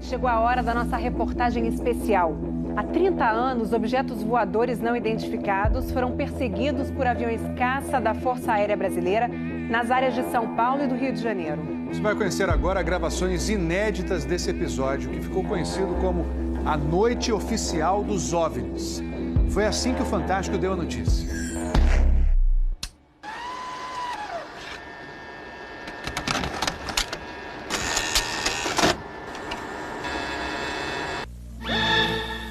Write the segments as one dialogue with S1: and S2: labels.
S1: Chegou a hora da nossa reportagem especial. Há 30 anos, objetos voadores não identificados foram perseguidos por aviões caça da Força Aérea Brasileira nas áreas de São Paulo e do Rio de Janeiro.
S2: Você vai conhecer agora gravações inéditas desse episódio, que ficou conhecido como a Noite Oficial dos OVNIs. Foi assim que o Fantástico deu a notícia.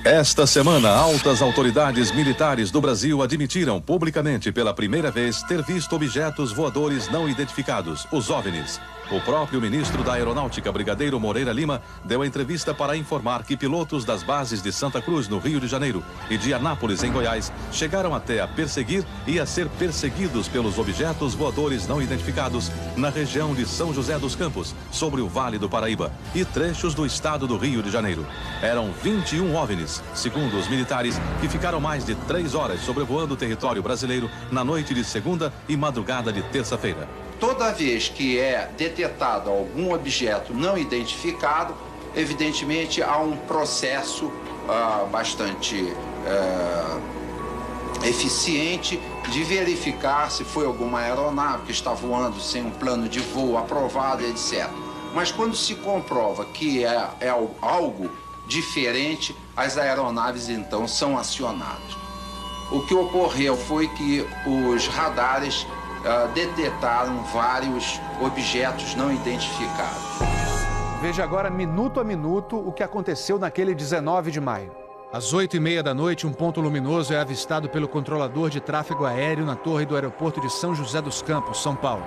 S3: Esta semana, altas autoridades militares do Brasil admitiram publicamente pela primeira vez ter visto objetos voadores não identificados, os OVNIs. O próprio ministro da Aeronáutica, Brigadeiro Moreira Lima, deu a entrevista para informar que pilotos das bases de Santa Cruz, no Rio de Janeiro, e de Anápolis, em Goiás, chegaram até a perseguir e a ser perseguidos pelos objetos voadores não identificados na região de São José dos Campos, sobre o Vale do Paraíba, e trechos do estado do Rio de Janeiro. Eram 21 OVNIs, segundo os militares, que ficaram mais de 3 horas sobrevoando o território brasileiro na noite de segunda e madrugada de terça-feira.
S4: Toda vez que é detectado algum objeto não identificado, evidentemente há um processo bastante eficiente de verificar se foi alguma aeronave que está voando sem um plano de voo aprovado, etc. Mas quando se comprova que é algo diferente, as aeronaves então são acionadas. O que ocorreu foi que os radares detectaram vários objetos não identificados.
S2: Veja agora, minuto a minuto, o que aconteceu naquele 19 de maio. Às 8h30 da noite, um ponto luminoso é avistado pelo controlador de tráfego aéreo na torre do aeroporto de São José dos Campos, São Paulo.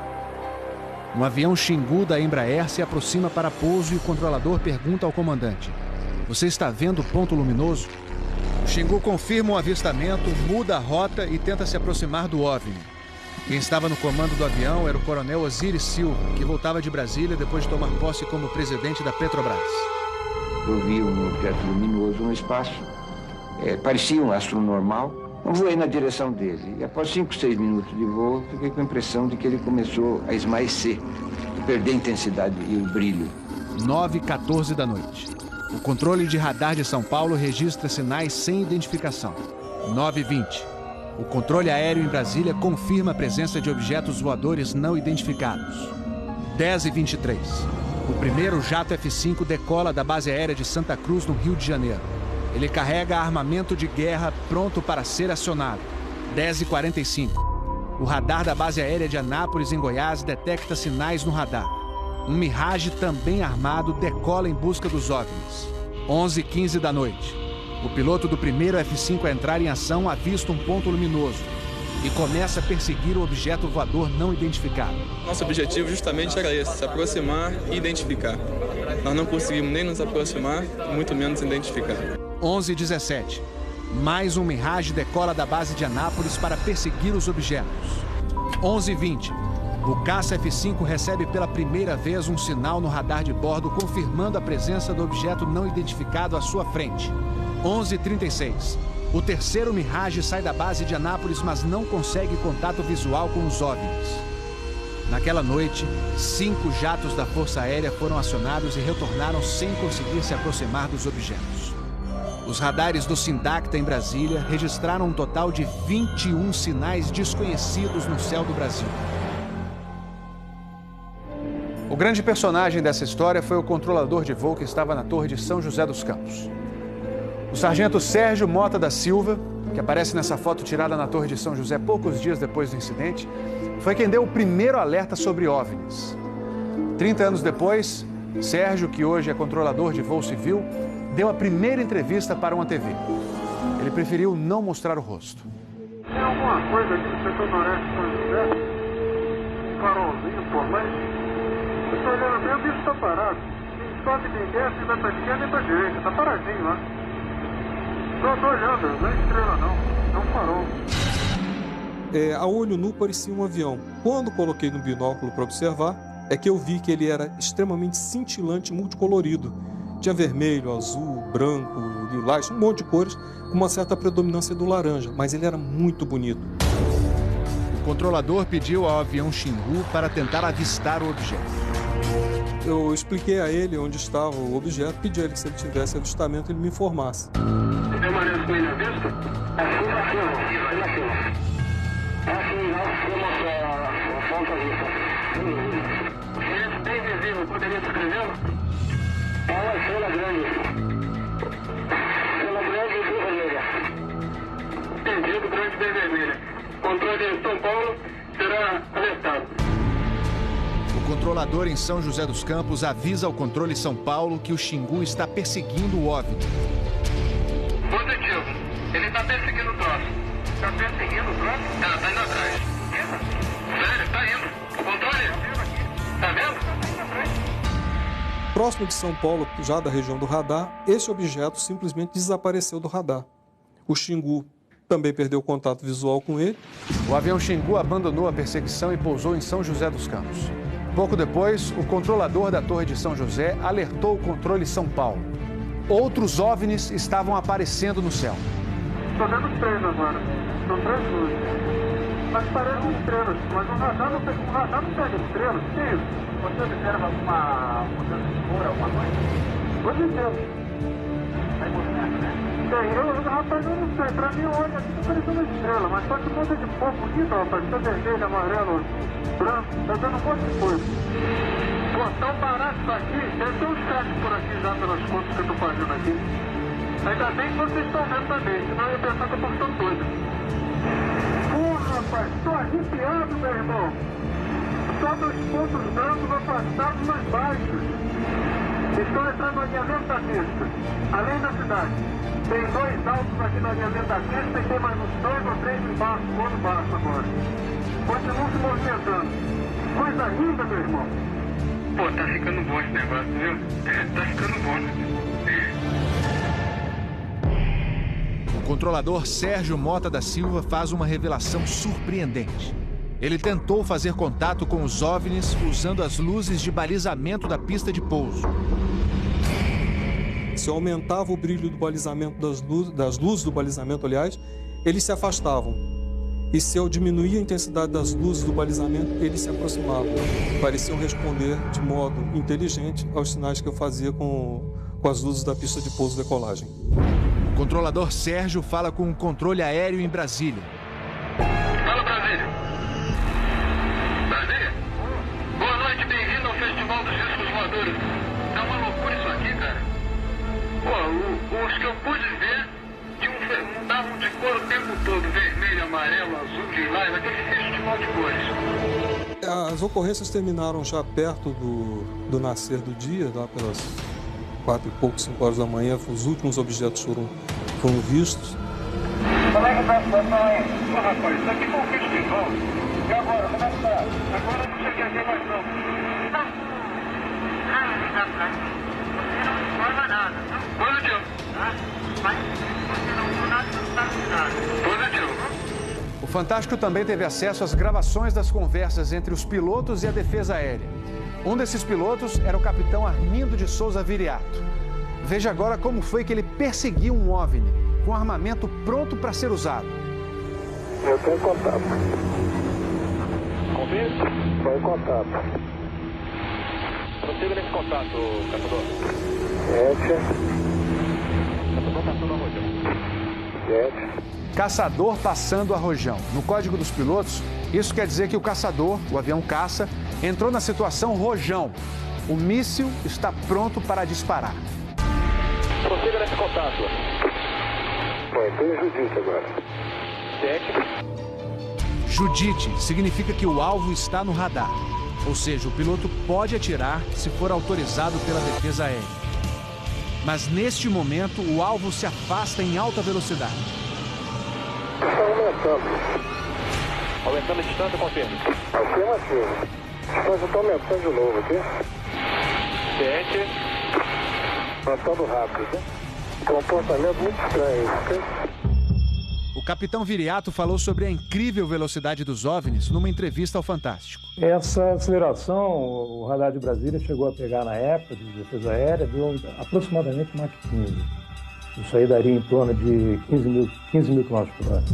S2: Um avião Xingu da Embraer se aproxima para pouso e o controlador pergunta ao comandante: "Você está vendo o ponto luminoso?" O Xingu confirma o avistamento, muda a rota e tenta se aproximar do OVNI. Quem estava no comando do avião era o coronel Osiris Silva, que voltava de Brasília depois de tomar posse como presidente da Petrobras.
S5: Eu vi um objeto luminoso no espaço, parecia um astro normal. Eu voei na direção dele e após 5, 6 minutos de voo, fiquei com a impressão de que ele começou a esmaecer, a perder a intensidade e o brilho.
S2: 9h14 da noite. O controle de radar de São Paulo registra sinais sem identificação. 9h20. O controle aéreo em Brasília confirma a presença de objetos voadores não identificados. 10h23. O primeiro jato F-5 decola da base aérea de Santa Cruz, no Rio de Janeiro. Ele carrega armamento de guerra pronto para ser acionado. 10h45. O radar da base aérea de Anápolis, em Goiás, detecta sinais no radar. Um Mirage também armado decola em busca dos OVNIs. 11h15 da noite. O piloto do primeiro F-5 a entrar em ação avista um ponto luminoso e começa a perseguir o objeto voador não identificado.
S6: Nosso objetivo justamente era esse, se aproximar e identificar. Nós não conseguimos nem nos aproximar, muito menos identificar.
S2: 11h17. Mais um Mirage decola da base de Anápolis para perseguir os objetos. 11h20. O caça F-5 recebe pela primeira vez um sinal no radar de bordo confirmando a presença do objeto não identificado à sua frente. 11h36. O terceiro Mirage sai da base de Anápolis, mas não consegue contato visual com os OVNIs. Naquela noite, 5 jatos da Força Aérea foram acionados e retornaram sem conseguir se aproximar dos objetos. Os radares do Sindacta em Brasília registraram um total de 21 sinais desconhecidos no céu do Brasil. O grande personagem dessa história foi o controlador de voo que estava na torre de São José dos Campos. O sargento Sérgio Mota da Silva, que aparece nessa foto tirada na Torre de São José poucos dias depois do incidente, foi quem deu o primeiro alerta sobre OVNIs. 30 anos depois, Sérgio, que hoje é controlador de voo civil, deu a primeira entrevista para uma TV. Ele preferiu não mostrar o rosto.
S7: Tem alguma coisa aqui no setor noreste de São José? Um farolzinho por lá? Eu estou olhando bem, o bicho está parado. Quem sobe, quem desce, vai para a esquerda e para a direita. Está paradinho lá. Estou olhando, não é estrela não, é um farol.
S8: A olho nu parecia um avião. Quando coloquei no binóculo para observar, é que eu vi que ele era extremamente cintilante e multicolorido. Tinha vermelho, azul, branco, lilás, um monte de cores, com uma certa predominância do laranja, mas ele era muito bonito.
S2: O controlador pediu ao avião Xingu para tentar avistar o objeto.
S8: Eu expliquei a ele onde estava o objeto, pedi a ele que se ele tivesse avistamento, ele me informasse.
S7: Permanece com ele à vista? Aqui, a ponta vista. Esse bem visível, poderia descrevê-lo? É uma estrela grande. Estrela grande e bem vermelha. Entendido, grande e bem vermelha. Controle de São Paulo será alertado.
S2: O controlador em São José dos Campos avisa ao controle São Paulo que o Xingu está perseguindo o OVNI.
S7: Positivo. Ele está perseguindo o troço. Está perseguindo o troço? Tá indo atrás. Sério, tá indo. Controle. Tá vendo?
S8: Próximo de São Paulo, já da região do radar, esse objeto simplesmente desapareceu do radar. O Xingu também perdeu contato visual com ele.
S2: O avião Xingu abandonou a perseguição e pousou em São José dos Campos. Pouco depois, o controlador da Torre de São José alertou o controle São Paulo. Outros OVNIs estavam aparecendo no céu.
S7: Estou vendo 3 agora. São 3 luzes. Mas parecem estrelas. Mas o radar não pega estrelas. O que é isso? Você observa alguma mudança de cor, alguma coisa? Positivo. Vai movimento, né? Rapaz, eu não sei. Pra mim, olha, aqui tá parecendo uma estrela. Mas só que um monte de cor bonita, rapaz. Tá vermelho, amarelo, branco. Tá dando um monte de coisa. Pô, tão barato isso aqui. Deve ter uns craques por aqui já pelas contas que eu tô fazendo aqui. Ainda bem que vocês estão vendo também. Senão eu ia pensar que eu tô ficando doido. Pô, rapaz, tô arrepiado, meu irmão. Só 2 pontos brancos afastados mais baixos. Estão entrando no alinhamento da pista, além da cidade. Tem 2 altos aqui no alinhamento da pista e tem mais uns 2 ou 3 embaixo, quando baixo agora. Continuam se movimentando. Coisa linda, meu irmão. Pô, tá ficando bom esse negócio, viu? Tá ficando bom, né?
S2: O controlador Sérgio Mota da Silva faz uma revelação surpreendente. Ele tentou fazer contato com os OVNIs usando as luzes de balizamento da pista de pouso.
S8: Se eu aumentava o brilho do balizamento das luzes do balizamento, aliás, eles se afastavam. E se eu diminuía a intensidade das luzes do balizamento, eles se aproximavam. Pareciam responder de modo inteligente aos sinais que eu fazia com as luzes da pista de pouso e decolagem.
S2: O controlador Sérgio fala com o controle aéreo em Brasília.
S7: Fala, Brasília. Brasília? Boa noite, bem-vindo ao Festival dos Discos Voadores. É uma loucura isso aqui, cara. Pô, os que eu pude ver mudavam de cor o tempo todo. Vermelho, amarelo, azul, lilás, aquele festival de cores.
S8: As ocorrências terminaram já perto do nascer do dia, lá pelas 4 e pouco, 5 horas da manhã. Os últimos objetos foram vistos.
S7: Como é que tá a situação aí? Ô, rapaz, isso aqui foi um festival. E agora, como é que tá? Agora não sei o que é mais não. Você não informa nada. Positivo. Mas você não viu nada, não sabe de nada. Positivo.
S2: O Fantástico também teve acesso às gravações das conversas entre os pilotos e a defesa aérea. Um desses pilotos era o capitão Armindo de Souza Viriato. Veja agora como foi que ele perseguiu um OVNI com armamento pronto para ser usado.
S7: Eu tenho contato. Confirma? Foi contato. Prossiga nesse contato, caçador. 7. Caçador passando a rojão. 7.
S2: Caçador passando a rojão. No código dos pilotos, isso quer dizer que o caçador, o avião caça, entrou na situação rojão. O míssil está pronto para disparar.
S7: Prossiga nesse contato. Foi, tem Judite agora. 7.
S2: Judite significa que o alvo está no radar. Ou seja, o piloto pode atirar se for autorizado pela defesa aérea. Mas neste momento, o alvo se afasta em alta velocidade.
S7: Está aumentando. Aumentando a distância, confirma. Afirmativo. A distância está aumentando de novo aqui. 7. Aumentando rápido, né? Comportamento muito estranho, ok?
S2: O capitão Viriato falou sobre a incrível velocidade dos OVNIs numa entrevista ao Fantástico.
S9: Essa aceleração, o radar de Brasília chegou a pegar na época de defesa aérea, deu aproximadamente Mach 15. Isso aí daria em torno de 15 mil km por hora.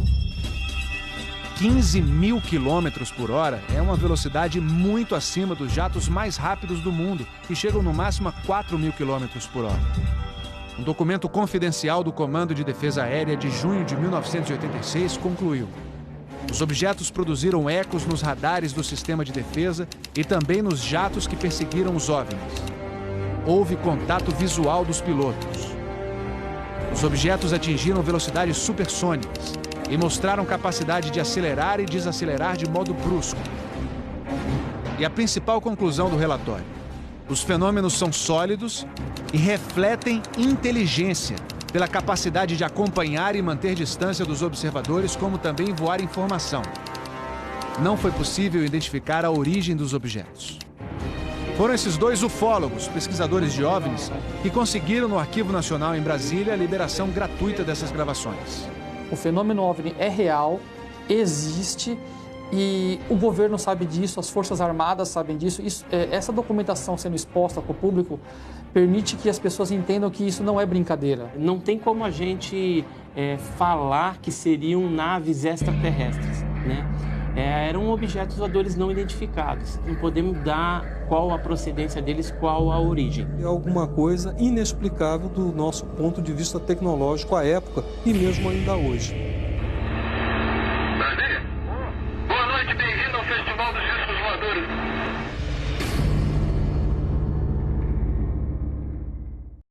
S2: 15 mil quilômetros por hora é uma velocidade muito acima dos jatos mais rápidos do mundo, que chegam no máximo a 4 mil quilômetros por hora. Um documento confidencial do Comando de Defesa Aérea de junho de 1986 concluiu: os objetos produziram ecos nos radares do sistema de defesa e também nos jatos que perseguiram os OVNIs. Houve contato visual dos pilotos. Os objetos atingiram velocidades supersônicas e mostraram capacidade de acelerar e desacelerar de modo brusco. E a principal conclusão do relatório: os fenômenos são sólidos e refletem inteligência pela capacidade de acompanhar e manter distância dos observadores, como também voar informação. Não foi possível identificar a origem dos objetos. Foram esses dois ufólogos, pesquisadores de OVNIs, que conseguiram no Arquivo Nacional em Brasília a liberação gratuita dessas gravações.
S10: O fenômeno OVNI é real, existe, e o governo sabe disso, as Forças Armadas sabem disso. Essa documentação sendo exposta para o público permite que as pessoas entendam que isso não é brincadeira.
S11: Não tem como a gente falar que seriam naves extraterrestres, né? Eram objetos voadores não identificados. Não podemos dar qual a procedência deles, qual a origem.
S8: É alguma coisa inexplicável do nosso ponto de vista tecnológico à época e mesmo ainda hoje.
S7: Brasília? Boa noite, bem-vindo ao Festival do